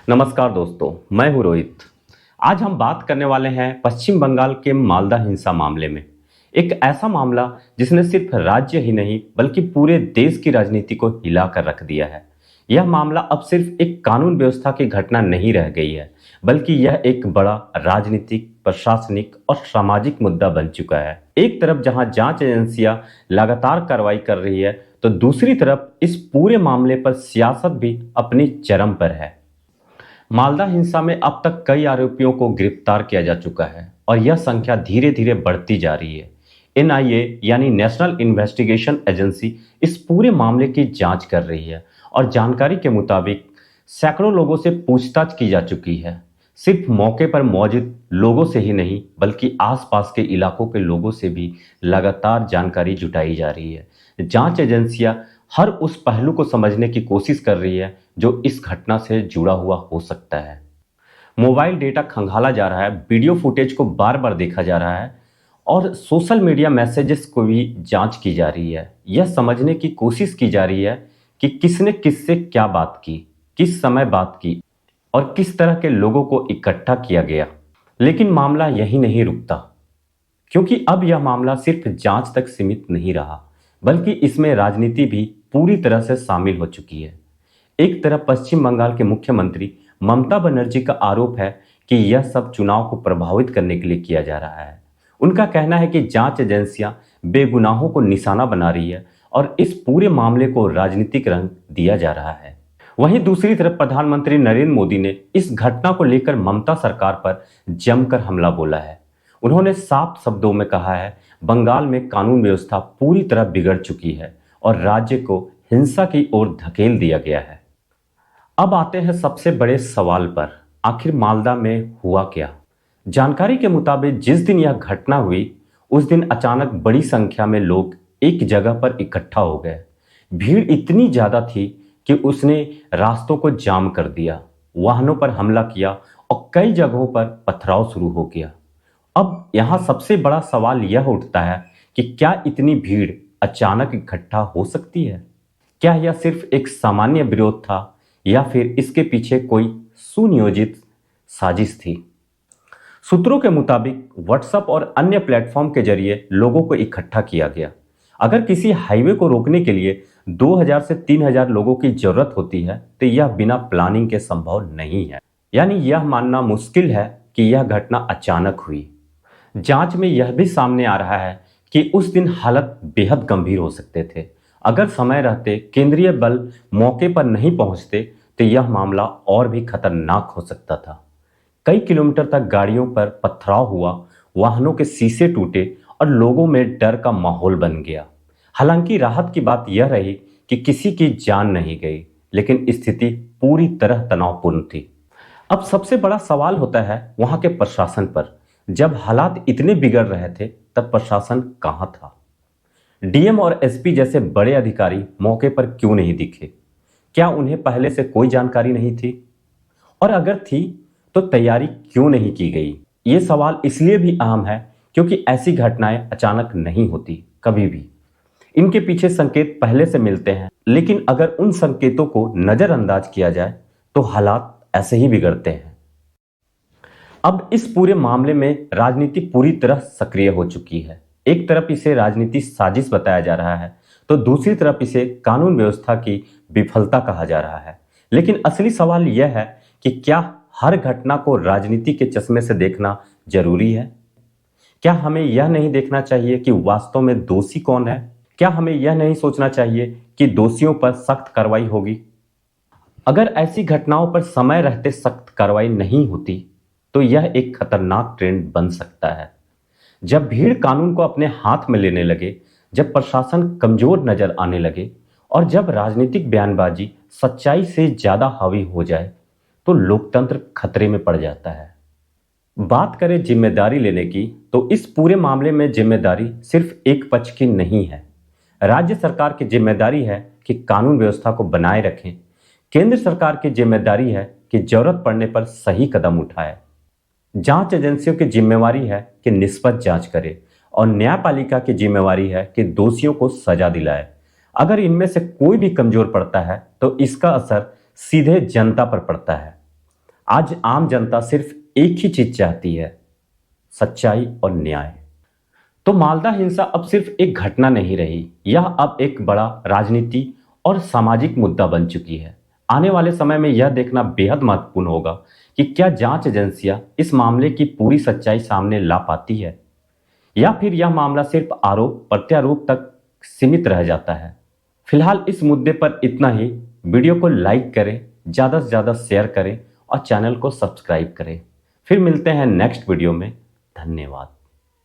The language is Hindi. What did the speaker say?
नमस्कार दोस्तों, मैं हूं रोहित। आज हम बात करने वाले हैं पश्चिम बंगाल के मालदा हिंसा मामले में। एक ऐसा मामला जिसने सिर्फ राज्य ही नहीं बल्कि पूरे देश की राजनीति को हिला कर रख दिया है। यह मामला अब सिर्फ एक कानून व्यवस्था की घटना नहीं रह गई है, बल्कि यह एक बड़ा राजनीतिक, प्रशासनिक और सामाजिक मुद्दा बन चुका है। एक तरफ जहां जांच एजेंसियां लगातार कार्रवाई कर रही है, तो दूसरी तरफ इस पूरे मामले पर सियासत भी अपनी चरम पर है। मालदा हिंसा में अब तक कई आरोपियों को गिरफ्तार किया जा चुका है और यह संख्या धीरे धीरे बढ़ती जा रही है। एनआईए यानी नेशनल इन्वेस्टिगेशन एजेंसी इस पूरे मामले की जांच कर रही है और जानकारी के मुताबिक सैकड़ों लोगों से पूछताछ की जा चुकी है। सिर्फ मौके पर मौजूद लोगों से ही नहीं बल्कि आसपास के इलाकों के लोगों से भी लगातार जानकारी जुटाई जा रही है। जांच एजेंसियां हर उस पहलू को समझने की कोशिश कर रही है जो इस घटना से जुड़ा हुआ हो सकता है। मोबाइल डेटा खंगाला जा रहा है, वीडियो फुटेज को बार बार देखा जा रहा है और सोशल मीडिया मैसेजेस को भी जांच की जा रही है। यह समझने की कोशिश की जा रही है कि किसने किससे क्या बात की, किस समय बात की और किस तरह के लोगों को इकट्ठा किया गया। लेकिन मामला यही नहीं रुकता, क्योंकि अब यह मामला सिर्फ जांच तक सीमित नहीं रहा, बल्कि इसमें राजनीति भी पूरी तरह से शामिल हो चुकी है। एक तरफ पश्चिम बंगाल के मुख्यमंत्री ममता बनर्जी का आरोप है कि यह सब चुनाव को प्रभावित करने के लिए किया जा रहा है। उनका कहना है कि जांच एजेंसियां बेगुनाहों को निशाना बना रही है और इस पूरे मामले को राजनीतिक रंग दिया जा रहा है। वहीं दूसरी तरफ प्रधानमंत्री नरेंद्र मोदी ने इस घटना को लेकर ममता सरकार पर जमकर हमला बोला है। उन्होंने साफ शब्दों में कहा है, बंगाल में कानून व्यवस्था पूरी तरह बिगड़ चुकी है और राज्य को हिंसा की ओर धकेल दिया गया है। अब आते हैं सबसे बड़े सवाल पर, आखिर मालदा में हुआ क्या? जानकारी के मुताबिक जिस दिन यह घटना हुई उस दिन अचानक बड़ी संख्या में लोग एक जगह पर इकट्ठा हो गए। भीड़ इतनी ज्यादा थी कि उसने रास्तों को जाम कर दिया, वाहनों पर हमला किया और कई जगहों पर पथराव शुरू हो गया। अब यहां सबसे बड़ा सवाल यह उठता है कि क्या इतनी भीड़ अचानक इकट्ठा हो सकती है? क्या यह सिर्फ एक सामान्य विरोध था या फिर इसके पीछे कोई सुनियोजित साजिश थी? सूत्रों के मुताबिक व्हाट्सएप और अन्य प्लेटफॉर्म के जरिए लोगों को इकट्ठा किया गया। अगर किसी हाईवे को रोकने के लिए 2000 से 3000 लोगों की जरूरत होती है तो यह बिना प्लानिंग के संभव नहीं है। यानी यह मानना मुश्किल है कि यह घटना अचानक हुई। जांच में यह भी सामने आ रहा है कि उस दिन हालत बेहद गंभीर हो सकते थे। अगर समय रहते केंद्रीय बल मौके पर नहीं पहुंचते तो यह मामला और भी खतरनाक हो सकता था। कई किलोमीटर तक गाड़ियों पर पथराव हुआ, वाहनों के शीशे टूटे और लोगों में डर का माहौल बन गया। हालांकि राहत की बात यह रही कि किसी की जान नहीं गई, लेकिन स्थिति पूरी तरह तनावपूर्ण थी। अब सबसे बड़ा सवाल होता है वहां के प्रशासन पर। जब हालात इतने बिगड़ रहे थे तब प्रशासन कहां था? डीएम और एसपी जैसे बड़े अधिकारी मौके पर क्यों नहीं दिखे? क्या उन्हें पहले से कोई जानकारी नहीं थी? और अगर थी तो तैयारी क्यों नहीं की गई? ये सवाल इसलिए भी अहम है क्योंकि ऐसी घटनाएं अचानक नहीं होती कभी भी। इनके पीछे संकेत पहले से मिलते हैं, लेकिन अगर उन संकेतों को नजरअंदाज किया जाए तो हालात ऐसे ही बिगड़ते हैं। अब इस पूरे मामले में राजनीति पूरी तरह सक्रिय हो चुकी है। एक तरफ इसे राजनीति साजिश बताया जा रहा है तो दूसरी तरफ इसे कानून व्यवस्था की विफलता कहा जा रहा है। लेकिन असली सवाल यह है कि क्या हर घटना को राजनीति के चश्मे से देखना जरूरी है? क्या हमें यह नहीं देखना चाहिए कि वास्तव में दोषी कौन है? क्या हमें यह नहीं सोचना चाहिए कि दोषियों पर सख्त कार्रवाई होगी? अगर ऐसी घटनाओं पर समय रहते सख्त कार्रवाई नहीं होती तो यह एक खतरनाक ट्रेंड बन सकता है। जब भीड़ कानून को अपने हाथ में लेने लगे, जब प्रशासन कमजोर नजर आने लगे और जब राजनीतिक बयानबाजी सच्चाई से ज्यादा हावी हो जाए तो लोकतंत्र खतरे में पड़ जाता है। बात करें जिम्मेदारी लेने की, तो इस पूरे मामले में जिम्मेदारी सिर्फ एक पक्ष की नहीं है। राज्य सरकार की जिम्मेदारी है कि कानून व्यवस्था को बनाए रखें। केंद्र सरकार की जिम्मेदारी है कि जरूरत पड़ने पर सही कदम उठाए। जांच एजेंसियों की जिम्मेवारी है कि निष्पक्ष जांच करे और न्यायपालिका की जिम्मेवारी है कि दोषियों को सजा दिलाए। अगर इनमें से कोई भी कमजोर पड़ता है तो इसका असर सीधे जनता पर पड़ता है। आज आम जनता सिर्फ एक ही चीज चाहती है, सच्चाई और न्याय। तो मालदा हिंसा अब सिर्फ एक घटना नहीं रही, यह अब एक बड़ा राजनीति और सामाजिक मुद्दा बन चुकी है। आने वाले समय में यह देखना बेहद महत्वपूर्ण होगा कि क्या जांच एजेंसियां इस मामले की पूरी सच्चाई सामने ला पाती है, या फिर यह मामला सिर्फ आरोप प्रत्यारोप तक सीमित रह जाता है। फिलहाल इस मुद्दे पर इतना ही। वीडियो को लाइक करें, ज़्यादा से ज़्यादा शेयर करें और चैनल को सब्सक्राइब करें। फिर मिलते हैं नेक्स्ट वीडियो में। धन्यवाद।